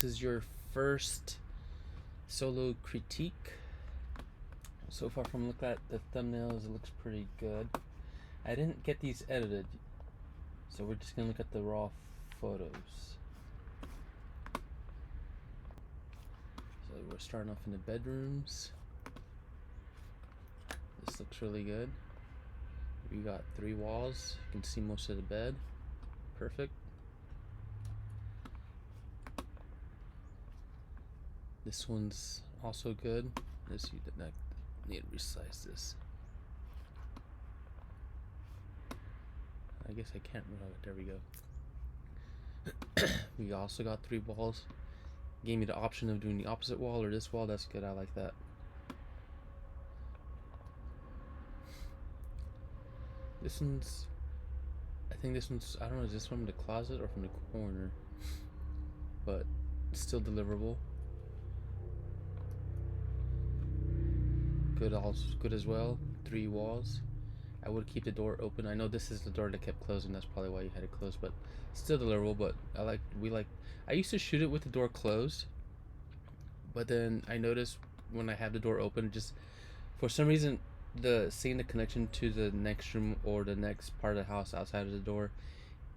This is your first solo critique. So far from looking at the thumbnails, it looks pretty good. I didn't get these edited, so we're just gonna look at the raw photos. So we're starting off in the bedrooms. This looks really good. We got 3 walls. You can see most of the bed. Perfect. This one's also good. Let's see, I need to resize this. I guess I can't. There we go. We also got 3 walls. Gave me the option of doing the opposite wall or this wall. That's good. I like that. This one's, I think this one's, I don't know, is this from the closet or from the corner? But it's still deliverable. Good as well. 3 walls. I would keep the door open. I know this is the door that kept closing. That's probably why you had it closed, but still deliverable. But I used to shoot it with the door closed, but then I noticed when I have the door open, just for some reason, seeing the connection to the next room or the next part of the house outside of the door,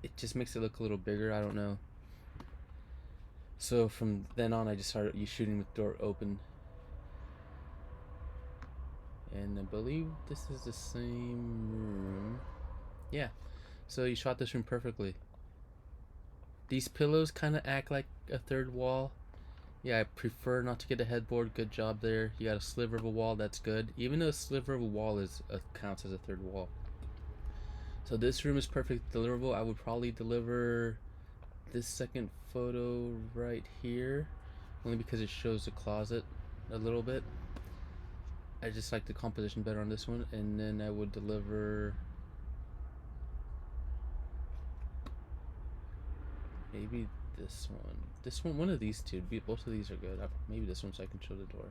it just makes it look a little bigger. I don't know. So from then on, I just started shooting with the door open. And I believe this is the same room. Yeah, so you shot this room perfectly. These pillows kind of act like a third wall. Yeah, I prefer not to get a headboard. Good job there. You got a sliver of a wall. That's good. Even though a sliver of a wall counts as a third wall. So this room is perfect deliverable. I would probably deliver this second photo right here, only because it shows the closet a little bit. I just like the composition better on this one, and then I would deliver maybe this one, one of these two. Both of these are good. Maybe this one, so I can show the door,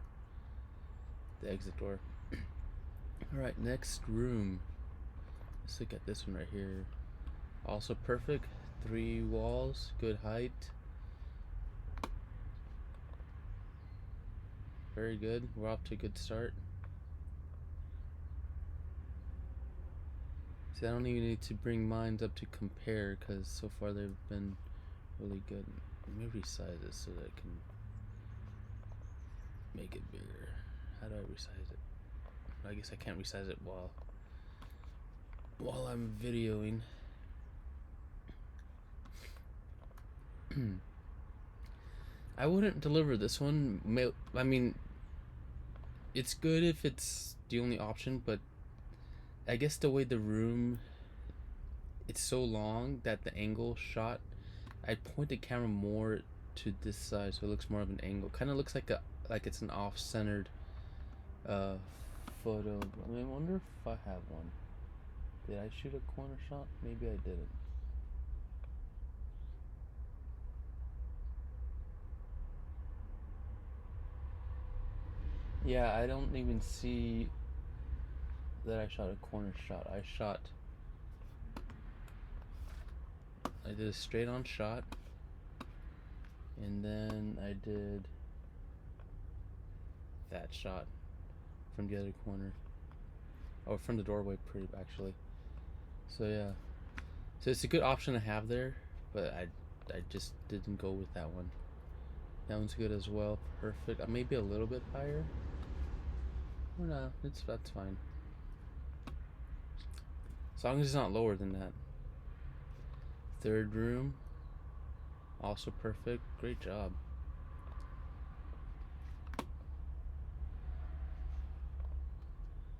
the exit door. All right, next room. Let's look at this one right here. Also perfect. 3 walls, good height. Very good. We're off to a good start. See, I don't even need to bring mine up to compare because so far they've been really good. Let me resize this so that I can make it bigger. How do I resize it? I guess I can't resize it while I'm videoing. I wouldn't deliver this one. I mean, it's good if it's the only option, but I guess the way the room, it's so long that the angle shot, I point the camera more to this side so it looks more of an angle. Kind of looks like it's an off-centered photo. I mean, I wonder if I have one. Did I shoot a corner shot? Maybe I didn't. Yeah, I don't even see that I shot a corner shot. I did a straight on shot, and then I did that shot from the other corner, or from the doorway, pretty actually. So yeah, so it's a good option to have there, but I just didn't go with that one. That one's good as well. Perfect. Maybe a little bit higher. Or no, that's fine. As long as it's not lower than that. Third room, also perfect. Great job.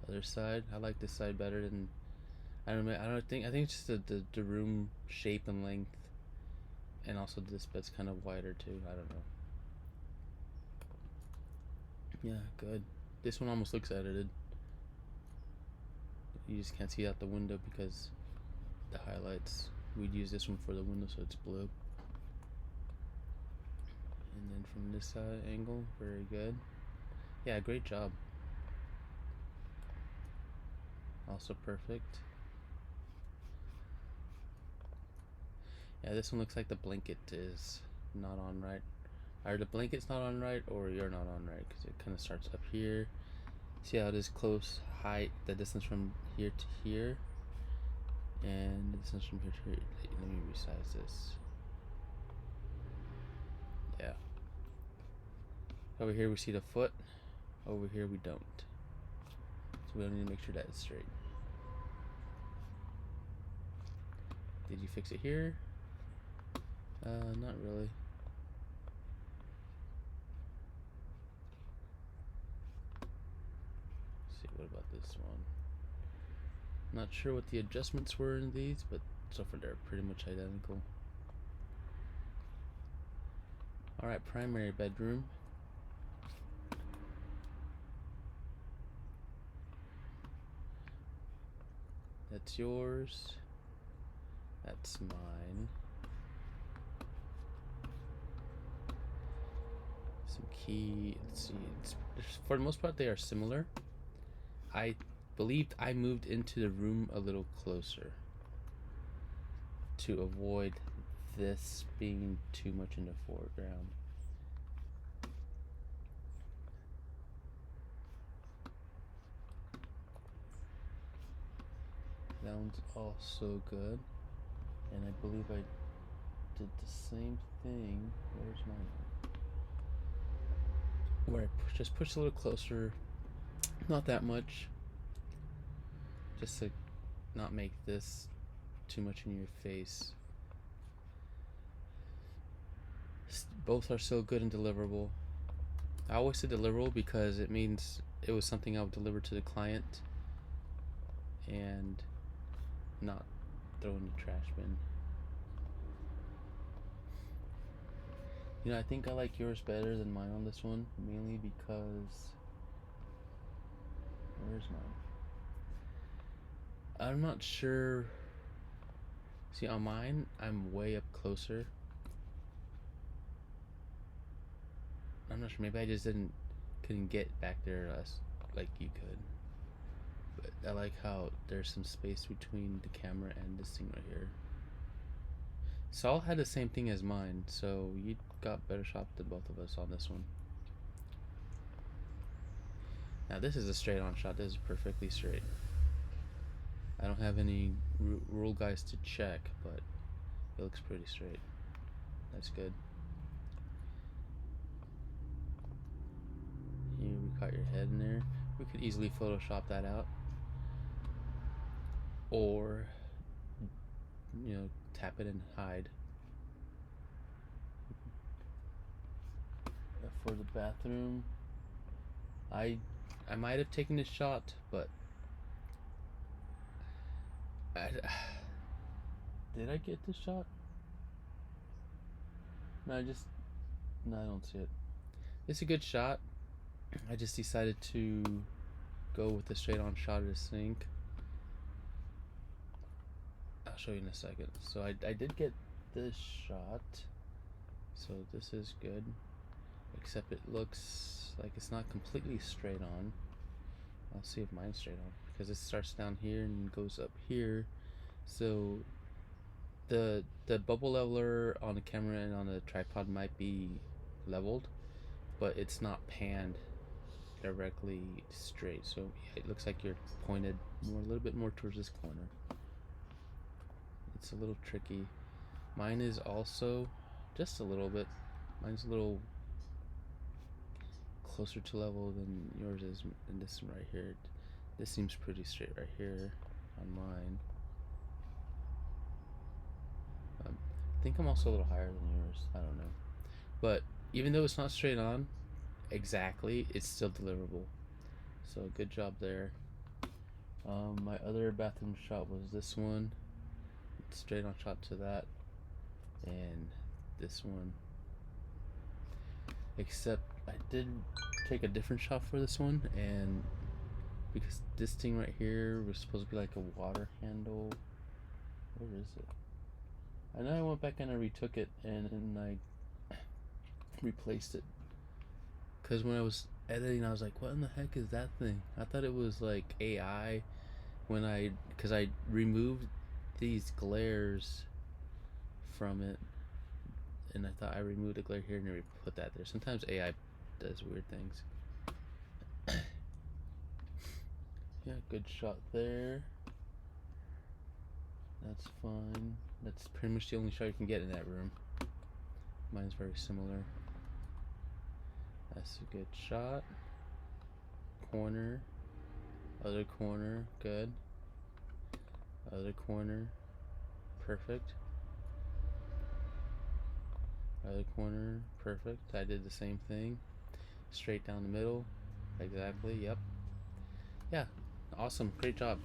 Other side, I like this side better than, I think it's just the room shape and length, and also this bed's kind of wider too. I don't know. Yeah, good. This one almost looks edited. You just can't see out the window because the highlights. We'd use this one for the window, so it's blue. And then from this side angle, very good. Yeah, great job. Also perfect. Yeah, this one looks like the blanket is not on right. Either the blanket's not on right or you're not on right, because it kind of starts up here. See how it is close height, the distance from here to here, and the distance from here to here. Let me resize this. Yeah. Over here we see the foot. Over here we don't. So we need to make sure that it's straight. Did you fix it here? Not really. Let's see, what about this one? Not sure what the adjustments were in these, but so far they're pretty much identical. Alright, primary bedroom. That's yours. That's mine. Some key. Let's see. For the most part, they are similar. I believed I moved into the room a little closer to avoid this being too much in the foreground. That one's also good. And I believe I did the same thing. Where's mine? Where I just pushed a little closer. Not that much. Just to not make this too much in your face. Both are still good and deliverable. I always say deliverable because it means it was something I would deliver to the client and not throw in the trash bin. You know, I think I like yours better than mine on this one, mainly because... Where's mine? I'm not sure. See, on mine, I'm way up closer. I'm not sure. Maybe I just couldn't get back there like you could. But I like how there's some space between the camera and this thing right here. Saul had the same thing as mine, so you got better shot than both of us on this one. Now this is a straight on shot. This is perfectly straight. I don't have any rule guides to check, but it looks pretty straight. That's good. Here we got your head in there. We could easily Photoshop that out, or tap it and hide. For the bathroom, I might have taken this shot, but did I get this shot? No, I don't see it. It's a good shot. I just decided to go with the straight on shot of the sink. I'll show you in a second. So I did get this shot. So this is good. Except it looks like it's not completely straight on. I'll see if mine's straight on, because it starts down here and goes up here. So the bubble leveler on the camera and on the tripod might be leveled, but it's not panned directly straight. So it looks like you're pointed a little bit more towards this corner. It's a little tricky. Mine is also just a little bit. Mine's a little closer to level than yours is in this one right here. This seems pretty straight right here on mine. I think I'm also a little higher than yours. I don't know. But even though it's not straight on exactly, it's still deliverable. So good job there. My other bathroom shot was this one. Straight on shot to that. And this one. Except I did take a different shot for this one, and because this thing right here was supposed to be like a water handle. Where is it? I know I went back and I retook it and I replaced it. Because when I was editing, I was like, what in the heck is that thing? I thought it was like AI because I removed these glares from it, and I thought I removed the glare here and put that there. Sometimes AI does weird things. Yeah, good shot there. That's fine. That's pretty much the only shot you can get in that room. Mine's very similar. That's a good shot. Corner. Other corner. Good. Other corner. Perfect. Other corner. Perfect. I did the same thing. Straight down the middle. Exactly. Yep. Yeah. Awesome. Great job.